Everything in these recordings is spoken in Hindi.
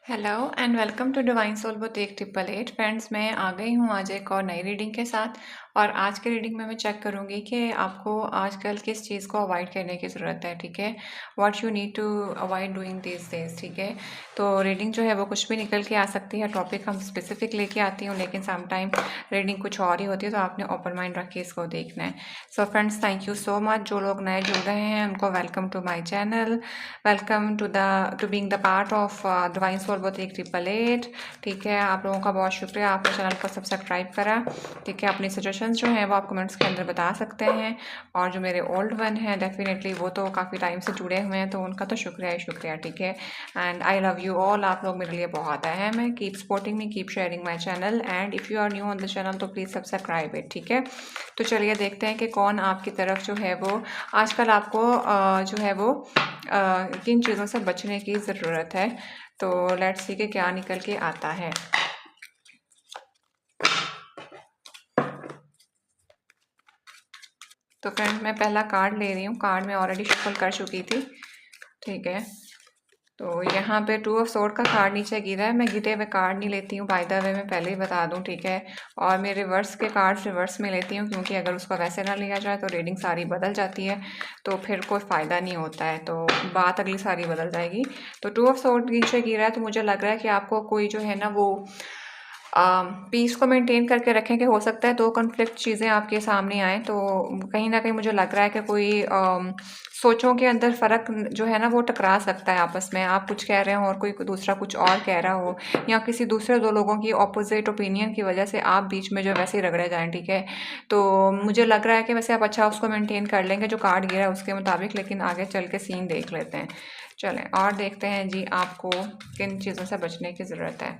Hello and welcome to divine soul boutique 888 friends. मैं आ गई हूँ आज एक और नई रीडिंग के साथ। और आज के रीडिंग में मैं चेक करूँगी कि आपको आजकल किस चीज़ को अवॉइड करने की ज़रूरत है। ठीक है, what you need to avoid doing this days. ठीक है, तो रीडिंग जो है वो कुछ भी निकल के आ सकती है। टॉपिक हम स्पेसिफिक लेके आती हूँ, लेकिन सम टाइम रीडिंग कुछ और ही होती है, तो आपने ओपन माइंड रख के इसको देखना है। So friends, thank you so much. जो लोग नए जुड़ रहे हैं उनको welcome to my channel, welcome to being the part of divine soul boutique 888। ठीक है, आप लोगों का बहुत शुक्रिया, आपने चैनल को सब्सक्राइब करा। ठीक है, अपनी सजेशंस जो हैं वो आप कमेंट्स के अंदर बता सकते हैं। और जो मेरे ओल्ड वन हैं डेफिनेटली वो तो काफ़ी टाइम से जुड़े हुए हैं, तो उनका तो शुक्रिया ही शुक्रिया। ठीक है, and I love you all. आप लोग मेरे लिए बहुत अहम है। Keep supporting me, keep sharing my channel, and if you are new on the channel तो प्लीज़ सब्सक्राइब इट। ठीक है, तो चलिए देखते हैं कि कौन आपकी तरफ जो है वो आजकल आपको जो है वो किन चीज़ों से बचने की ज़रूरत है। तो लेट्स सी कि क्या निकल के आता है। तो फ्रेंड, मैं पहला कार्ड ले रही हूँ। कार्ड मैं ऑलरेडी शफल कर चुकी थी। ठीक है, तो यहाँ पे 2 ऑफ सोर्ड का कार्ड नीचे गिरा है। मैं गिरे हुए कार्ड नहीं लेती हूँ, बाय द वे मैं पहले ही बता दूँ। ठीक है, और मैं रिवर्स के कार्ड्स रिवर्स में लेती हूँ, क्योंकि अगर उसको वैसे ना लिया जाए तो रीडिंग सारी बदल जाती है, तो फिर कोई फ़ायदा नहीं होता है, तो बात अगली सारी बदल जाएगी। तो 2 ऑफ सोर्ड नीचे गिरा है, तो मुझे लग रहा है कि आपको कोई जो है ना वो पीस को मेंटेन करके रखें। कि हो सकता है 2 कॉन्फ्लिक्ट चीज़ें आपके सामने आएँ, तो कहीं न कहीं मुझे लग रहा है कि कोई सोचों के अंदर फ़र्क जो है ना वो टकरा सकता है आपस में। आप कुछ कह रहे हो और कोई दूसरा कुछ और कह रहा हो, या किसी दूसरे 2 लोगों की ऑपोज़िट ओपिनियन की वजह से आप बीच में जो वैसे ही रगड़े जाएँ। ठीक है, तो मुझे लग रहा है कि वैसे आप अच्छा उसको मेंटेन कर लेंगे जो कार्ड गिरा है उसके मुताबिक, लेकिन आगे चल के सीन देख लेते हैं। चलें और देखते हैं जी आपको किन चीज़ों से बचने की ज़रूरत है।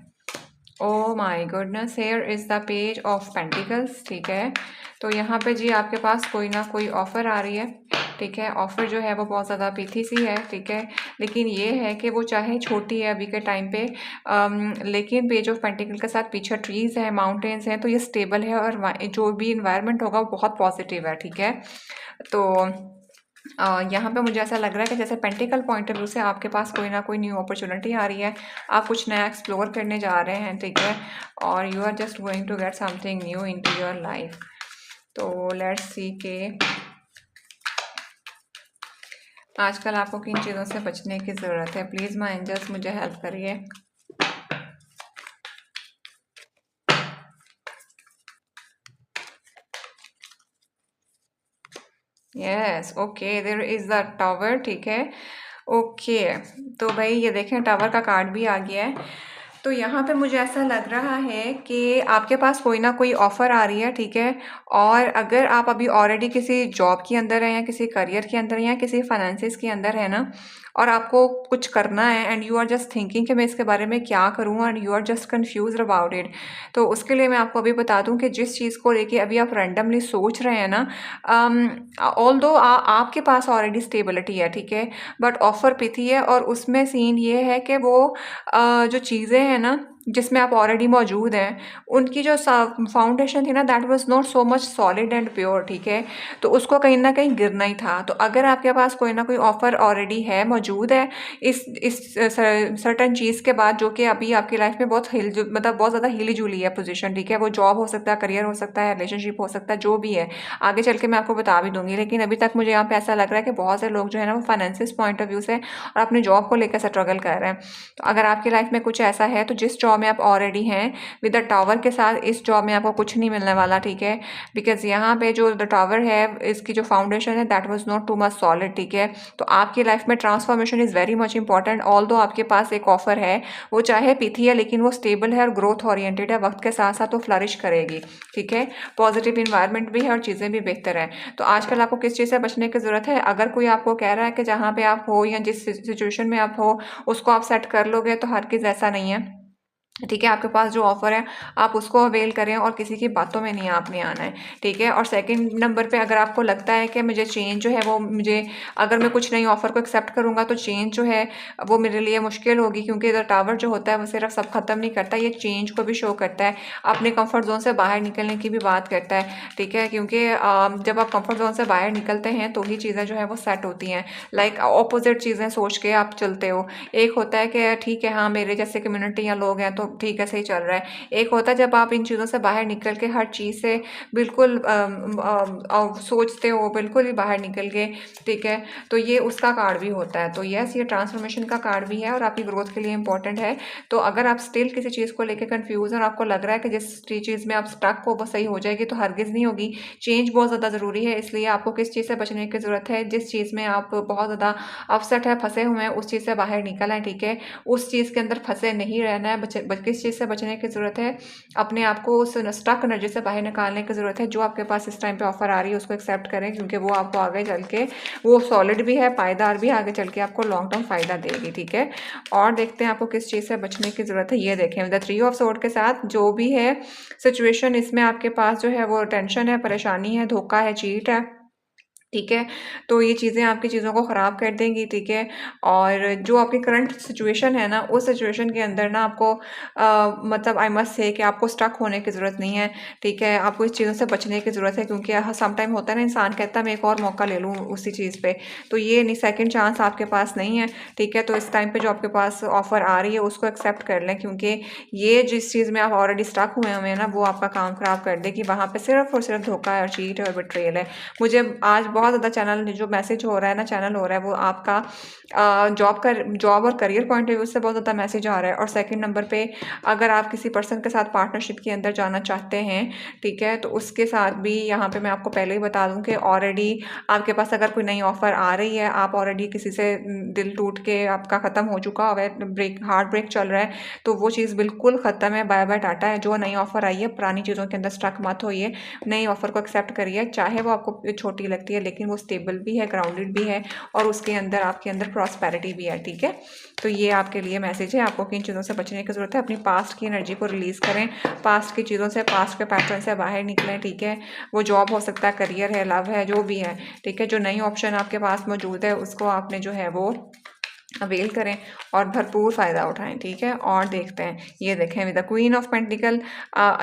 Oh my goodness, here is the page of pentacles. ठीक है, तो यहाँ पे जी आपके पास कोई ना कोई ऑफ़र आ रही है। ठीक है, ऑफ़र जो है वो बहुत ज़्यादा पीथी सी है। ठीक है, लेकिन ये है कि वो चाहे छोटी है अभी के टाइम पे, लेकिन पेज ऑफ पेंटिकल के साथ पीछे ट्रीज़ हैं, माउंटेन्स हैं, तो ये स्टेबल है और जो भी इन्वायरमेंट होगा वो बहुत पॉजिटिव है। ठीक है, तो यहाँ पे मुझे ऐसा लग रहा है कि जैसे पेंटिकल पॉइंट ऑफ व्यू से आपके पास कोई ना कोई न्यू अपॉर्चुनिटी आ रही है। आप कुछ नया एक्सप्लोर करने जा रहे हैं। ठीक है, और you are just going to get something new into your life. तो लेट्स सी के आजकल आपको किन चीज़ों से बचने की ज़रूरत है। प्लीज़ माय एंजल्स मुझे हेल्प करिए। Yes, okay, there is the tower. ठीक है, ओके, तो भाई ये देखें टावर का कार्ड भी आ गया है। तो यहाँ पे मुझे ऐसा लग रहा है कि आपके पास कोई ना कोई ऑफ़र आ रही है। ठीक है, और अगर आप अभी ऑलरेडी किसी जॉब के अंदर हैं, या किसी करियर के अंदर हैं, या किसी फाइनेंसिस के अंदर है ना, और आपको कुछ करना है and you are just thinking कि मैं इसके बारे में क्या करूँ, and you are just confuse about it. तो उसके लिए मैं आपको अभी बता दूं कि जिस चीज़ को लेके अभी आप रैंडमली सोच रहे हैं ना, ऑल दो आपके पास ऑलरेडी स्टेबिलिटी है। ठीक है, बट ऑफ़र पिथी है, और उसमें सीन ये है कि वो जो चीज़ें हैं ना जिसमें आप ऑलरेडी मौजूद हैं, उनकी जो फाउंडेशन थी ना, that was not so much solid and pure. ठीक है, तो उसको कहीं ना कहीं गिरना ही था। तो अगर आपके पास कोई ना कोई ऑफ़र ऑलरेडी है, मौजूद है इस सर्टन चीज़ के बाद, जो कि अभी आपकी लाइफ में बहुत मतलब बहुत ज़्यादा हिली जुली है पोजीशन। ठीक है, वो जॉब हो सकता है, करियर हो सकता है, रिलेशनशिप हो सकता है, जो भी है आगे चल के मैं आपको बता भी दूंगी। लेकिन अभी तक मुझे यहाँ पे ऐसा लग रहा है कि बहुत से लोग जो है ना वो फाइनेंसिस पॉइंट ऑफ व्यू से और अपनी जॉब को लेकर स्ट्रगल कर रहे हैं। तो अगर आपकी लाइफ में कुछ ऐसा है, तो जिस जॉब में आप ऑलरेडी हैं विद द टावर के साथ, इस जॉब में आपको कुछ नहीं मिलने वाला। ठीक है, बिकॉज यहाँ पे जो द टावर है इसकी जो फाउंडेशन है that was not too much solid. ठीक है, तो आपकी लाइफ में transformation is very much important. All दो आपके पास एक ऑफर है, वो चाहे पीथी है लेकिन वो स्टेबल है और ग्रोथ ओरिएंटेड है, वक्त के साथ साथ वो फ्लरिश करेगी। ठीक है, पॉजिटिव इन्वायरमेंट भी है और चीज़ें भी बेहतर हैं। तो आजकल आपको किस चीज़ से बचने की ज़रूरत है। अगर कोई आपको कह रहा है कि जहाँ पे आप हो या जिस सिचुएशन में आप हो उसको आप सेट कर लोगे, तो हर किस ऐसा नहीं है। ठीक है, आपके पास जो ऑफ़र है आप उसको अवेल करें और किसी की बातों में नहीं आपने आना है, ठीक है। और सेकंड नंबर पे अगर आपको लगता है कि मुझे चेंज जो है वो मुझे अगर मैं कुछ नई ऑफ़र को एक्सेप्ट करूँगा तो चेंज जो है वो मेरे लिए मुश्किल होगी, क्योंकि इधर टावर जो होता है वो सिर्फ सब ख़त्म नहीं करता, ये चेंज को भी शो करता है, अपने कंफर्ट जोन से बाहर निकलने की भी बात करता है, ठीक है। क्योंकि जब आप कंफर्ट जोन से बाहर निकलते हैं तो ही चीज़ें जो है वो सेट होती हैं। लाइक अपोजिट चीज़ें सोच के आप चलते हो। एक होता है कि ठीक है, हाँ मेरे जैसे कम्युनिटी या लोग हैं तो ठीक है, सही चल रहा है। एक होता है जब आप इन चीज़ों से बाहर निकल के हर चीज़ से बिल्कुल सोचते हो, बिल्कुल ही बाहर निकल गए, ठीक है। तो ये उसका कार्ड भी होता है। तो यस, ये ट्रांसफॉर्मेशन का कार्ड भी है और आपकी ग्रोथ के लिए इंपॉर्टेंट है। तो अगर आप स्टिल किसी चीज़ को लेकर कंफ्यूज और आपको लग रहा है कि जिस चीज़ में आप स्टक हो वो सही हो जाएगी, तो हरगिज़ नहीं होगी। चेंज बहुत ज़्यादा ज़रूरी है, इसलिए आपको किस चीज़ से बचने की ज़रूरत है, जिस चीज़ में आप बहुत ज़्यादा अपसेट है, फंसे हुए हैं, उस चीज़ से बाहर निकल आए, ठीक है। उस चीज़ के अंदर फंसे नहीं रहना है। किस चीज़ से बचने की ज़रूरत है, अपने आप को उस स्टक एनर्जी से बाहर निकालने की ज़रूरत है। जो आपके पास इस टाइम पे ऑफर आ रही है उसको एक्सेप्ट करें, क्योंकि वो आपको आगे चल के वो सॉलिड भी है, पायदार भी, आगे चल के आपको लॉन्ग टर्म फ़ायदा देगी, ठीक है। और देखते हैं आपको किस चीज़ से बचने की ज़रूरत है। ये देखें, द 3 ऑफ सोर्ड के साथ जो भी है सिचुएशन, इसमें आपके पास जो है वो टेंशन है, परेशानी है, धोखा है, चीट है, ठीक है। तो ये चीज़ें आपकी चीज़ों को ख़राब कर देंगी, ठीक है। और जो आपकी करंट सिचुएशन है ना, उस सिचुएशन के अंदर ना आपको मतलब आई मस्ट से कि आपको स्टक होने की ज़रूरत नहीं है, ठीक है। आपको इस चीज़ों से बचने की ज़रूरत है, क्योंकि सम टाइम होता है ना, इंसान कहता है मैं एक और मौका ले लूँ उसी चीज़ पे, तो ये नहीं, सेकंड चांस आपके पास नहीं है, ठीक है। तो इस टाइम पे जो आपके पास ऑफ़र आ रही है उसको एक्सेप्ट कर लें, क्योंकि ये जिस चीज़ में आप ऑलरेडी स्टक हुए हैं ना, वो आपका काम ख़राब कर देगी। वहाँ पे सिर्फ़ और सिर्फ धोखा है और चीट है और बिट्रेयल है। मुझे आज बहुत ज़्यादा चैनल जो मैसेज हो रहा है ना, चैनल हो रहा है वो आपका जॉब और करियर पॉइंट ऑफ व्यू से बहुत ज़्यादा मैसेज आ रहा है। और सेकंड नंबर पे अगर आप किसी पर्सन के साथ पार्टनरशिप के अंदर जाना चाहते हैं, ठीक है, तो उसके साथ भी यहाँ पे मैं आपको पहले ही बता दूँ कि ऑलरेडी आपके पास अगर कोई नई ऑफ़र आ रही है, आप ऑलरेडी किसी से दिल टूट के आपका ख़त्म हो चुका हुआ है, हार्ट ब्रेक चल रहा है, तो वो चीज़ बिल्कुल ख़त्म है, बाय बाय टाटा है। जो नई ऑफ़र आई है, पुरानी चीज़ों के अंदर स्टक मत होइए, नई ऑफ़र को एक्सेप्ट करिए, चाहे वो आपको छोटी लगती है लेकिन वो स्टेबल भी है, ग्राउंडेड भी है और उसके अंदर आपके अंदर प्रॉस्पेरिटी भी है, ठीक है। तो ये आपके लिए मैसेज है, आपको किन चीज़ों से बचने की ज़रूरत है। अपनी पास्ट की एनर्जी को रिलीज़ करें, पास्ट की चीज़ों से, पास्ट के पैटर्न से बाहर निकलें, ठीक है। वो जॉब हो सकता है, करियर है, लव है, जो भी है, ठीक है। जो नई ऑप्शन आपके पास मौजूद है उसको आपने जो है वो अवेल करें और भरपूर फ़ायदा उठाएं, ठीक है। और देखते हैं, ये देखें with the queen of pentacle,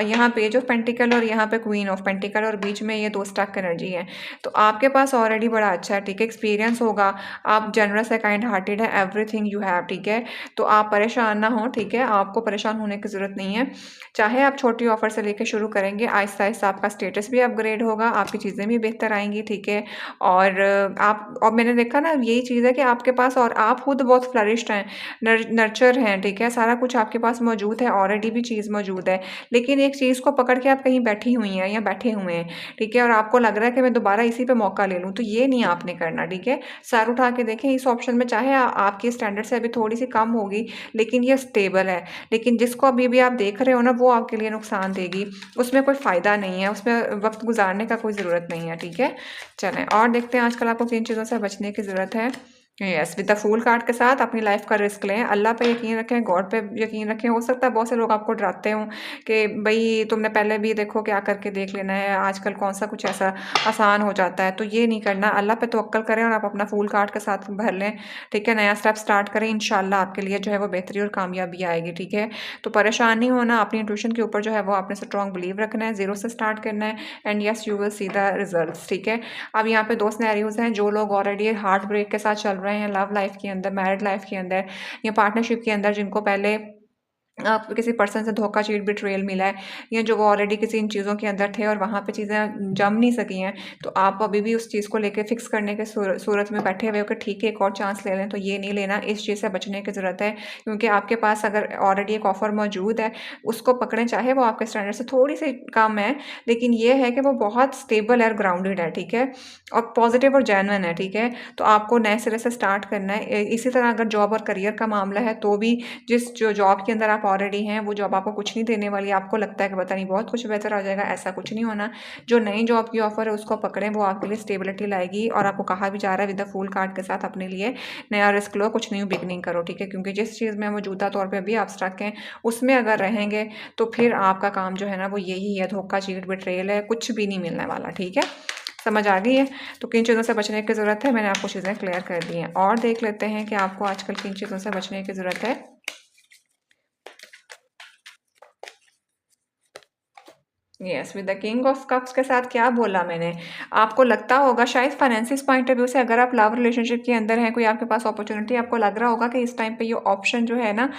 यहाँ पेज ऑफ पेंटिकल और यहाँ पे क्वीन ऑफ पेंटिकल और बीच में ये 2 स्टक एनर्जी है। तो आपके पास ऑलरेडी बड़ा अच्छा है, ठीक है, एक्सपीरियंस होगा, आप जनरस है, काइंड हार्टेड है, एवरीथिंग यू हैव, ठीक है। तो आप परेशान ना हो, ठीक है, आपको परेशान होने की ज़रूरत नहीं है। चाहे आप छोटी ऑफ़र से लेकर शुरू करेंगे, आहिस्ता आहिस्ता आपका स्टेटस भी अपग्रेड होगा, आपकी चीज़ें भी बेहतर आएंगी, ठीक है। और मैंने देखा ना, यही चीज़ है कि आपके पास और आप खुद बहुत फ्लरिश्ड हैं, नर्चर हैं, ठीक है, सारा कुछ आपके पास मौजूद है, ऑलरेडी भी चीज़ मौजूद है, लेकिन एक चीज़ को पकड़ के आप कहीं बैठी हुई हैं या बैठे हुए हैं, ठीक है, और आपको लग रहा है कि मैं दोबारा इसी पे मौका ले लूँ, तो ये नहीं आपने करना, ठीक है। सर उठा के देखें इस ऑप्शन में, चाहे आपकी स्टैंडर्ड से अभी थोड़ी सी कम होगी लेकिन ये स्टेबल है, लेकिन जिसको अभी भी आप देख रहे हो ना वो आपके लिए नुकसान देगी, उसमें कोई फ़ायदा नहीं है, उसमें वक्त गुजारने का कोई ज़रूरत नहीं है, ठीक है। चलें और देखते हैं आजकल आपको किन चीज़ों से बचने की ज़रूरत है। Yes, with the fool card के साथ अपनी लाइफ का रिस्क लें, अल्लाह पे यकीन रखें, गॉड पे यकीन रखें। हो सकता है बहुत से लोग आपको डराते हों कि भई तुमने पहले भी देखो क्या करके देख लेना है, आजकल कौन सा कुछ ऐसा आसान हो जाता है, तो ये नहीं करना। अल्लाह पे तवक्कल करें और आप अपना फूल कार्ड के साथ भर लें, ठीक है, नया स्टेप स्टार्ट करें, इंशाल्लाह आपके लिए जो है वो बेहतरी और कामयाबी आएगी, ठीक है। तो परेशान नहीं होना, अपनी इंट्यूशन के ऊपर जो है वो आपने स्ट्रॉन्ग बिलीव रखना है, ज़ीरो से स्टार्ट करना है and yes you will see the results, ठीक है। अब यहाँ पे 2 सिनेरियोज़ हैं, जो लोग ऑलरेडी हार्ट ब्रेक के साथ चल रहे हैं लव लाइफ के अंदर, मैरिड लाइफ के अंदर या पार्टनरशिप के अंदर, जिनको पहले किसी पर्सन से धोखा, चीट, बिट्रेयल मिला है, या जो वो ऑलरेडी किसी इन चीज़ों के अंदर थे और वहाँ पे चीज़ें जम नहीं सकी हैं, तो आप अभी भी उस चीज़ को लेके फिक्स करने के सूरत में बैठे हुए हो कि ठीक है एक और चांस ले लें, तो ये नहीं लेना, इस चीज़ से बचने की ज़रूरत है। क्योंकि आपके पास अगर ऑलरेडी एक ऑफ़र मौजूद है उसको पकड़ें, चाहे वो आपके स्टैंडर्ड से थोड़ी सी कम है, लेकिन ये है कि वो बहुत स्टेबल है और ग्राउंडेड है, ठीक है, और पॉजिटिव और जेन्युइन है, ठीक है। तो आपको नए सिरे से स्टार्ट करना है। इसी तरह अगर जॉब और करियर का मामला है तो भी जिस जो जॉब के अंदर आप आप ऑलरेडी हैं, वो जॉब आपको कुछ नहीं देने वाली। आपको लगता है कि पता नहीं बहुत कुछ बेहतर हो जाएगा, ऐसा कुछ नहीं होना। जो नई जॉब की ऑफर है उसको पकड़ें, वो आपके लिए स्टेबिलिटी लाएगी। और आपको कहा भी जा रहा है विद द फूल कार्ड के साथ अपने लिए नया रिस्क लो, कुछ न्यू बिगनिंग करो, ठीक है। क्योंकि जिस चीज़ में मौजूदा तौर पर अभी आप स्ट्रक हैं उसमें अगर रहेंगे तो फिर आपका काम जो है ना वो यही है, धोखा, चीट, बिट्रेयल है, कुछ भी नहीं मिलने वाला, ठीक है। समझ आ गई है? तो किन चीज़ों से बचने की ज़रूरत है, मैंने आपको चीज़ें क्लियर कर दी हैं। और देख लेते हैं कि आपको आजकल किन चीज़ों से बचने की ज़रूरत है। Yes, with the king of cups के साथ क्या बोला मैंने, आपको लगता होगा शायद फाइनेंसिस पॉइंट ऑफ व्यू से, अगर आप लव रिलेशनशिप के अंदर हैं, कोई आपके पास अपॉर्चुनिटी, आपको लग रहा होगा कि इस टाइम पे ये ऑप्शन जो है ना,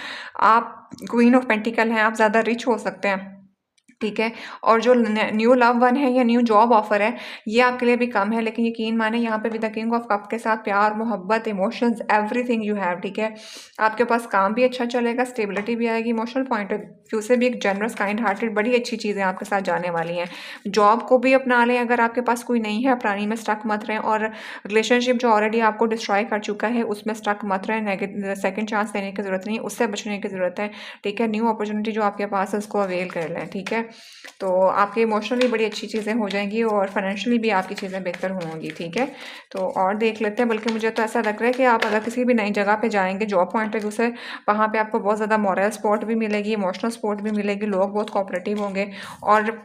आप क्वीन ऑफ पेंटिकल हैं, आप ज़्यादा रिच हो सकते हैं, ठीक है। और जो न्यू लव वन है या न्यू जॉब ऑफर है ये आपके लिए भी कम है, लेकिन यकीन माने यहाँ पे with the king of cup के साथ प्यार, मोहब्बत, इमोशंस, एवरीथिंग यू हैव, ठीक है। आपके पास काम भी अच्छा चलेगा, स्टेबिलिटी भी आएगी, इमोशनल पॉइंट ऑफ व्यू से भी एक जनरस, काइंड हार्टेड, बड़ी अच्छी चीज़ें आपके साथ जाने वाली हैं। जॉब को भी अपना लें, अगर आपके पास कोई नहीं है पुरानी में स्टक मत रहें, और रिलेशनशिप जो ऑलरेडी आपको डिस्ट्रॉय कर चुका है उसमें स्टक मत रहें, सेकेंड चांस देने की ज़रूरत नहीं, उससे बचने की ज़रूरत है, ठीक है। न्यू अपॉर्चुनिटी जो आपके पास है उसको अवेल कर लें, ठीक है। तो आपके इमोशनली बड़ी अच्छी चीज़ें हो जाएंगी और फाइनेंशियली भी आपकी चीज़ें बेहतर होंगी, ठीक है। तो और देख लेते हैं, बल्कि मुझे तो ऐसा लग रहा है कि आप अगर किसी भी नई जगह पे जाएंगे जॉब पॉइंट ऑफ व्यू से, वहाँ पे आपको बहुत ज़्यादा मॉरल सपोर्ट भी मिलेगी, इमोशनल सपोर्ट भी मिलेगी, लोग बहुत कोऑपरेटिव होंगे। और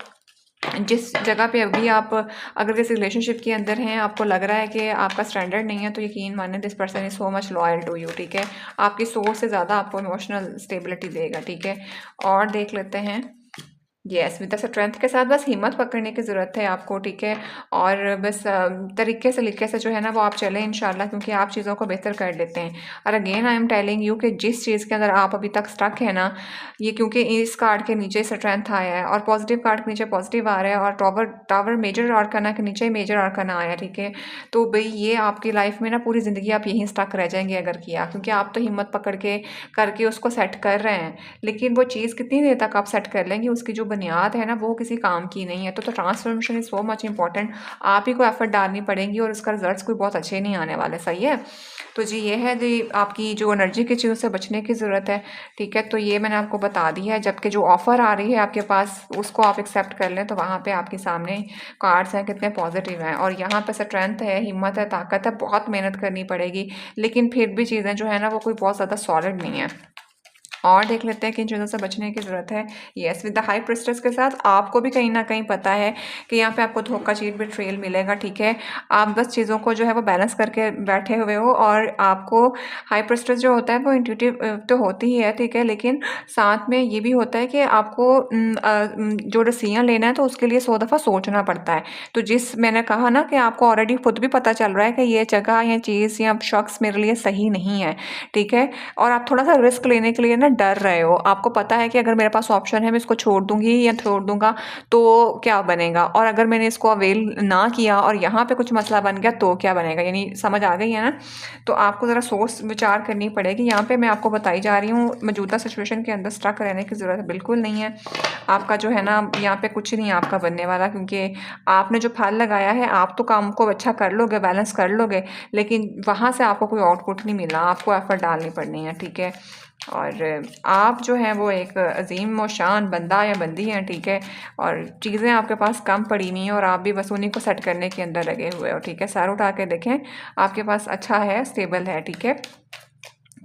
जिस जगह पे अभी आप अगर किसी रिलेशनशिप के अंदर हैं, आपको लग रहा है कि आपका स्टैंडर्ड नहीं है, तो यकीन माने this person is so much loyal to you, ठीक है। आपकी सोच से ज़्यादा आपको इमोशनल स्टेबिलिटी देगा, ठीक है। और देख लेते हैं, यस, विद द स्ट्रेंथ के साथ बस हिम्मत पकड़ने की ज़रूरत है आपको, ठीक है। और बस तरीके से लिखे से जो है ना वो आप चलें इंशाल्लाह, क्योंकि आप चीज़ों को बेहतर कर लेते हैं। और again I am telling you कि जिस चीज़ के अंदर आप अभी तक स्टक है ना, ये क्योंकि इस कार्ड के नीचे स्ट्रेंथ आया है और पॉजिटिव कार्ड के नीचे पॉजिटिव आ रहा है, और टावर टावर मेजर आर्काना के नीचे मेजर आर्काना आया, ठीक है। तो भाई ये आपकी लाइफ में ना पूरी ज़िंदगी आप यहीं स्टक रह जाएंगे अगर किया, क्योंकि आप तो हिम्मत पकड़ के करके उसको सेट कर रहे हैं, लेकिन वो चीज़ कितनी देर तक आप सेट कर लेंगे, उसकी जो बुनियाद है ना वो किसी काम की नहीं है। तो transformation is so much important, आप ही को एफर्ट डालनी पड़ेंगी और उसका रिजल्ट्स कोई बहुत अच्छे नहीं आने वाले, सही है। तो जी ये है जी आपकी जो एनर्जी की चीज़ों से बचने की ज़रूरत है, ठीक है। तो ये मैंने आपको बता दिया है, जबकि जो ऑफ़र आ रही है आपके पास उसको आप एक्सेप्ट कर लें, तो वहाँ पे आपके सामने कार्ड्स हैं कितने पॉजिटिव हैं, और यहाँ पे स्ट्रेंथ है, हिम्मत है, ताकत है, बहुत मेहनत करनी पड़ेगी, लेकिन फिर भी चीज़ें जो है ना वो कोई बहुत ज़्यादा सॉलिड नहीं है। और देख लेते हैं किन चीज़ों से बचने की ज़रूरत है। Yes, with the high priestess के साथ आपको भी कहीं ना कहीं पता है कि यहाँ पे आपको धोखा, चीट, बिट्रेयल मिलेगा, ठीक है। आप बस चीज़ों को जो है वो बैलेंस करके बैठे हुए हो, और आपको हाई प्रिस्टेस जो होता है वो इंट्यूटिव तो होती ही है, ठीक है, लेकिन साथ में ये भी होता है कि आपको जो डिसीजन लेना है तो उसके लिए 100 दफ़ा सोचना पड़ता है। तो जिस मैंने कहा ना कि आपको ऑलरेडी खुद भी पता चल रहा है कि ये जगह या चीज़ या शख्स मेरे लिए सही नहीं है, ठीक है। और आप थोड़ा सा रिस्क लेने के लिए ना डर रहे हो, आपको पता है कि अगर मेरे पास ऑप्शन है मैं इसको छोड़ दूंगी या छोड़ दूंगा तो क्या बनेगा, और अगर मैंने इसको अवेल ना किया और यहाँ पे कुछ मसला बन गया तो क्या बनेगा, यानी समझ आ गई है ना। तो आपको ज़रा सोच विचार करनी पड़ेगी। यहाँ पे मैं आपको बताई जा रही हूँ मौजूदा सिचुएशन के अंदर स्टक रहने की ज़रूरत बिल्कुल नहीं है। आपका जो है ना यहाँ पे कुछ नहीं आपका बनने वाला, क्योंकि आपने जो फल लगाया है आप तो काम को अच्छा कर लोगे, बैलेंस कर लोगे, लेकिन वहाँ से आपको कोई आउटपुट नहीं मिला, आपको एफर्ट डालनी पड़नी है, ठीक है। और आप जो हैं वो एक अजीम व शान बंदा या बंदी हैं, ठीक है। और चीज़ें आपके पास कम पड़ी हुई हैं और आप भी बस उन्हीं को सेट करने के अंदर लगे हुए हो, ठीक है। सर उठा के देखें, आपके पास अच्छा है, स्टेबल है, ठीक है।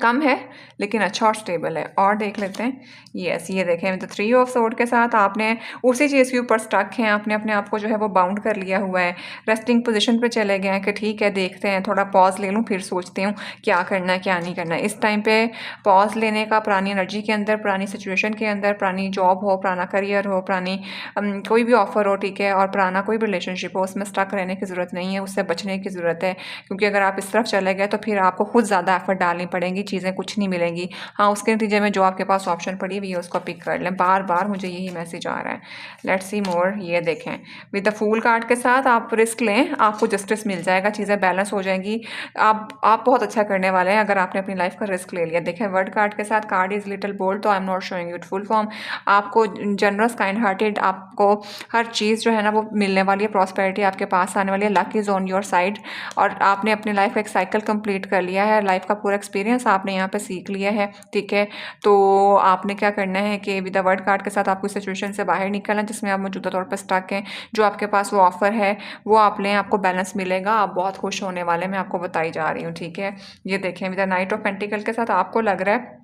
कम है लेकिन अच्छा और स्टेबल है। और देख लेते हैं, यस ये देखें तो 3 ऑफ सोर्ड के साथ आपने उसी चीज़ के ऊपर स्टक हैं, आपने अपने आप को जो है वो बाउंड कर लिया हुआ है, रेस्टिंग पोजीशन पे चले गए हैं कि ठीक है देखते हैं, थोड़ा पॉज ले लूँ फिर सोचती हूँ क्या करना है क्या नहीं करना है। इस टाइम पे पॉज लेने का, पुरानी एनर्जी के अंदर, पुरानी सिचुएशन के अंदर, पुरानी जॉब हो, पुराना करियर हो, पुरानी कोई भी ऑफर हो, ठीक है, और पुराना कोई भी रिलेशनशिप हो, उसमें स्टक रहने की ज़रूरत नहीं है, उससे बचने की ज़रूरत है। क्योंकि अगर आप इस तरफ चले गए तो फिर आपको खुद ज़्यादा एफर्ट डालनी पड़ेंगी, चीज़ें कुछ नहीं मिलेंगी। हाँ, उसके नतीजे में जो आपके पास ऑप्शन पड़ी हुई है उसको पिक कर लें। बार बार मुझे यही मैसेज आ रहा है। लेट्स सी मोर, ये देखें विद द फूल कार्ड के साथ आप रिस्क लें, आपको जस्टिस मिल जाएगा, चीज़ें बैलेंस हो जाएंगी। आप बहुत अच्छा करने वाले हैं अगर आपने अपनी लाइफ का रिस्क ले लिया। देखें वर्ड कार्ड के साथ, कार्ड इज़ लिटिल बोल्ड, तो I am not showing it full form. आपको जनरस, काइंड हार्टेड, आपको हर चीज़ जो है ना वो मिलने वाली है, प्रॉस्पेरिटी आपके पास आने वाली है, luck is on your side. और आपने अपनी लाइफ का एक साइकिल कंप्लीट कर लिया है, लाइफ का पूरा एक्सपीरियंस आपने यहाँ पे सीख लिया है, ठीक है। तो आपने क्या करना है कि विद द वर्ड कार्ड के साथ आपको सिचुएशन से बाहर निकलना है जिसमें आप मौजूदा तौर पर स्टक हैं। जो आपके पास वो ऑफ़र है वो आप लें, आपको बैलेंस मिलेगा, आप बहुत खुश होने वाले हैं, मैं आपको बताई जा रही हूँ, ठीक है। ये देखें with the night of pentacle के साथ आपको लग रहा है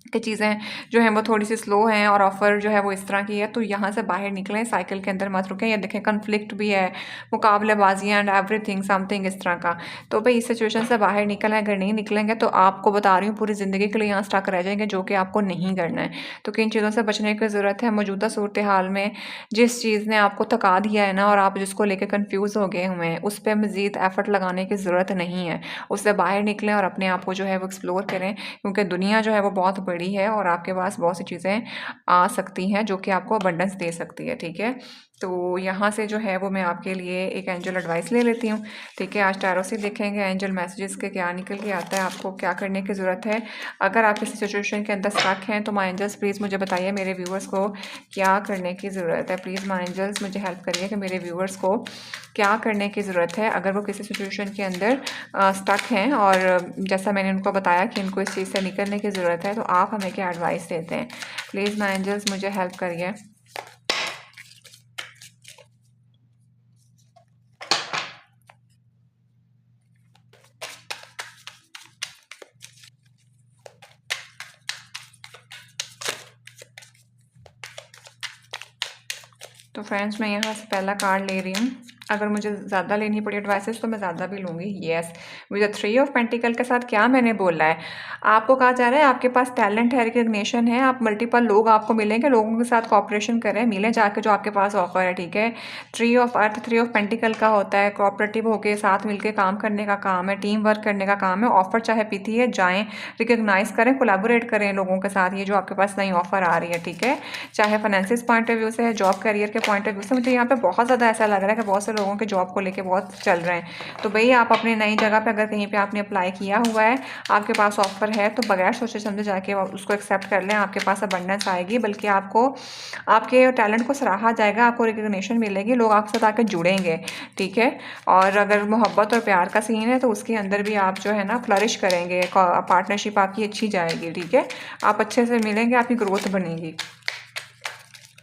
कि चीज़ें जो हैं वो थोड़ी-सी स्लो हैं और ऑफ़र जो है वो इस तरह की है, तो यहाँ से बाहर निकलें, साइकिल के अंदर मत रुकें। ये देखें कॉन्फ्लिक्ट भी है, मुकाबलेबाज़ी एंड एवरीथिंग समथिंग इस तरह का। तो भई इस सिचुएशन से बाहर निकलें, अगर नहीं निकलेंगे तो आपको बता रही हूँ पूरी ज़िंदगी के लिए यहाँ स्टक रह जाएँगे, जो कि आपको नहीं करना है। तो किन चीज़ों से बचने की ज़रूरत है मौजूदा सूरत-ए-हाल में, जिस चीज़ ने आपको थका दिया है ना और आप जिसको लेके कन्फ्यूज़ हो गए हुए हैं, उस पे मज़ीद एफ़र्ट लगाने की ज़रूरत नहीं है। उससे बाहर निकलें और अपने आप को जो है वो एक्सप्लोर करें, क्योंकि दुनिया जो है वो बहुत बड़ी है और आपके पास बहुत सी चीज़ें आ सकती हैं जो कि आपको अबंडेंस दे सकती है, ठीक है। तो यहाँ से जो है वो मैं आपके लिए एक एंजल एडवाइस ले लेती हूँ, ठीक है। आज टैरो से देखेंगे एंजल मैसेजेस के क्या निकल के आता है, आपको क्या करने की ज़रूरत है। अगर आप किसी सिचुएशन के अंदर स्टक हैं तो माय एंजल्स प्लीज़ मुझे बताइए मेरे व्यूअर्स को क्या करने की ज़रूरत है। प्लीज़ माय एंजल्स मुझे हेल्प करिए कि मेरे व्यूअर्स को क्या करने की ज़रूरत है अगर वो किसी सिचुएशन के अंदर स्टक हैं और जैसा मैंने उनको बताया कि इनको इस चीज़ से निकलने की ज़रूरत है, तो आप हमें क्या एडवाइस देते हैं। प्लीज़ माय एंजल्स मुझे हेल्प करिए। तो फ्रेंड्स मैं यहाँ से पहला कार्ड ले रही हूँ। अगर मुझे ज़्यादा लेनी पड़ी एडवाइसेस तो मैं ज़्यादा भी लूँगी। Yes, with the 3 of pentacle के साथ क्या मैंने बोला है, आपको कहा जा रहा है आपके पास टैलेंट है, रिकग्निशन है, आप मल्टीपल लोग आपको मिलेंगे, लोगों के साथ कोऑपरेशन करें, मिलें जाके जो आपके पास ऑफर है, ठीक है। 3 ऑफ अर्थ 3 ऑफ पेंटिकल का होता है कोऑपरेटिव होकर साथ मिलकर काम करने का काम है, टीम वर्क करने का काम है। ऑफर चाहे पीती है जाएँ, रिकग्नाइज करें, कोलैबोरेट करें लोगों के साथ, ये जो आपके पास नई ऑफर आ रही है, ठीक है। चाहे फाइनेंसिस पॉइंट ऑफ व्यू से है, जॉब करियर के पॉइंट ऑफ व्यू से, मुझे यहाँ पे बहुत ज़्यादा ऐसा लग रहा है कि बहुत से लोगों के जॉब को लेके बहुत चल रहे हैं। तो भई आप अपनी नई जगह पे अगर कहीं पे आपने अप्लाई किया हुआ है, आपके पास ऑफर है, तो बगैर सोचे समझे जाके उसको एक्सेप्ट कर लें। आपके पास अबंडेंस आएगी, बल्कि आपको आपके टैलेंट को सराहा जाएगा, आपको रिकग्निशन मिलेगी, लोग आपके साथ आके जुड़ेंगे, ठीक है। और अगर मोहब्बत और प्यार का सीन है तो उसके अंदर भी आप जो है ना फ्लरिश करेंगे, पार्टनरशिप आपकी अच्छी जाएगी, ठीक है। आप अच्छे से मिलेंगे, आपकी ग्रोथ बनेगी।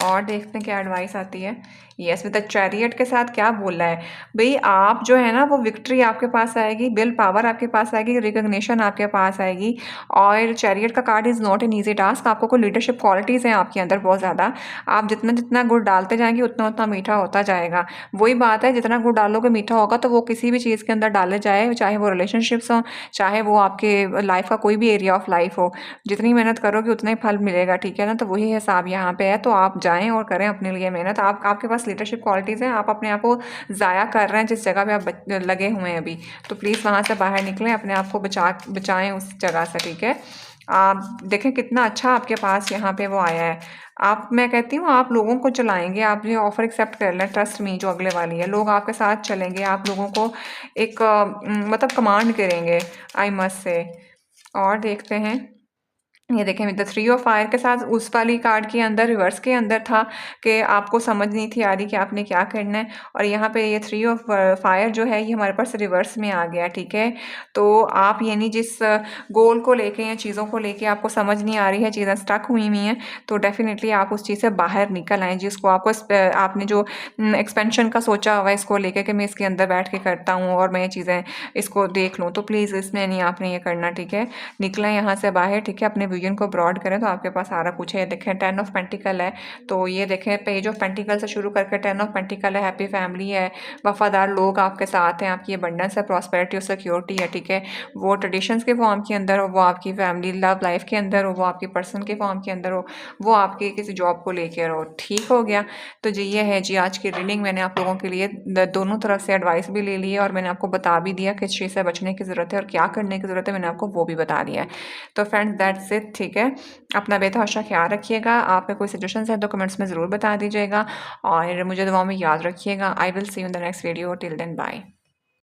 और देखते हैं क्या एडवाइस आती है। यस, विद द चैरियट के साथ क्या बोला है भाई, आप जो है ना वो विक्ट्री आपके पास आएगी, विल पावर आपके पास आएगी, रिकग्निशन आपके पास आएगी। और चैरियट का card is not an easy task. आपको कोई लीडरशिप क्वालिटीज़ हैं आपके अंदर बहुत ज़्यादा, आप जितना जितना गुड़ डालते जाएंगे उतना उतना मीठा होता जाएगा। वही बात है, जितना गुड़ डालोगे मीठा होगा, तो वो किसी भी चीज़ के अंदर डाले जाए, चाहे वो रिलेशनशिप्स हों, चाहे वो आपके लाइफ का कोई भी एरिया ऑफ लाइफ हो, जितनी मेहनत करोगे उतना ही फल मिलेगा, ठीक है ना। तो वही हिसाब यहाँ पे है, तो आप जाएँ और करें अपने लिए मेहनत। आपके पास लीडरशिप क्वालिटीज़ हैं, आप अपने आप को ज़ाया कर रहे हैं जिस जगह पे आप लगे हुए हैं अभी, तो प्लीज़ वहाँ से बाहर निकलें, अपने आप को बचाएं उस जगह से, ठीक है। आप देखें कितना अच्छा आपके पास यहाँ पे वो आया है। मैं कहती हूँ आप लोगों को चलाएंगे, आप ये ऑफ़र एक्सेप्ट कर लें, ट्रस्ट मी, जो अगले वाली है, लोग आपके साथ चलेंगे, आप लोगों को एक मतलब कमांड करेंगे, आई मस्ट से। और देखते हैं, ये देखें विद द 3 ऑफ फायर के साथ उस वाली कार्ड के अंदर रिवर्स के अंदर था कि आपको समझ नहीं थी आ रही कि आपने क्या करना है, और यहाँ पे ये 3 ऑफ फायर जो है ये हमारे पास रिवर्स में आ गया, ठीक है। तो आप यानी जिस गोल को लेके या चीज़ों को लेके आपको समझ नहीं आ रही है, चीज़ें स्टक हुई हुई हैं, तो डेफिनेटली आप उस चीज़ से बाहर निकल आएँ, जिसको आपको आपने जो एक्सपेंशन का सोचा हुआ है इसको लेके कि मैं इसके अंदर बैठ के करता हूँ और मैं ये चीज़ें इसको देख लूँ, तो प्लीज़ इसमें नहीं आपने ये करना, ठीक है। निकलें यहाँ से बाहर, ठीक है, अपने विजन को ब्रॉड करें तो आपके पास सारा कुछ है। देखें 10 ऑफ पेंटिकल है, तो ये देखें पेज ऑफ पेंटिकल से शुरू करके 10 ऑफ पेंटिकल है, हैप्पी फैमिली है, वफादार लोग आपके साथ हैं, आपकी अबंडेंस है, प्रॉस्पेरिटी और सिक्योरिटी है, ठीक है। वो ट्रेडिशंस के फॉर्म के अंदर हो, वो आपकी फैमिली लव लाइफ के अंदर हो, वो आपकी पर्सन के फॉर्म के अंदर हो, वो आपके किसी जॉब को लेकर हो, ठीक हो गया। तो जी ये है जी आज की रीडिंग। मैंने आप लोगों के लिए दोनों तरफ से एडवाइस भी ले ली है और मैंने आपको बता भी दिया किस चीज़ से बचने की ज़रूरत है और क्या करने की ज़रूरत है, मैंने आपको वो भी बता दिया है। तो फ्रेंड्स दैट्स इट, ठीक है। अपना बेतहाशा ख्याल रखिएगा। आपके कोई सजेशंस है तो कमेंट्स में ज़रूर बता दीजिएगा और मुझे दुआओं में याद रखिएगा। I will see you in the next video. Till then bye.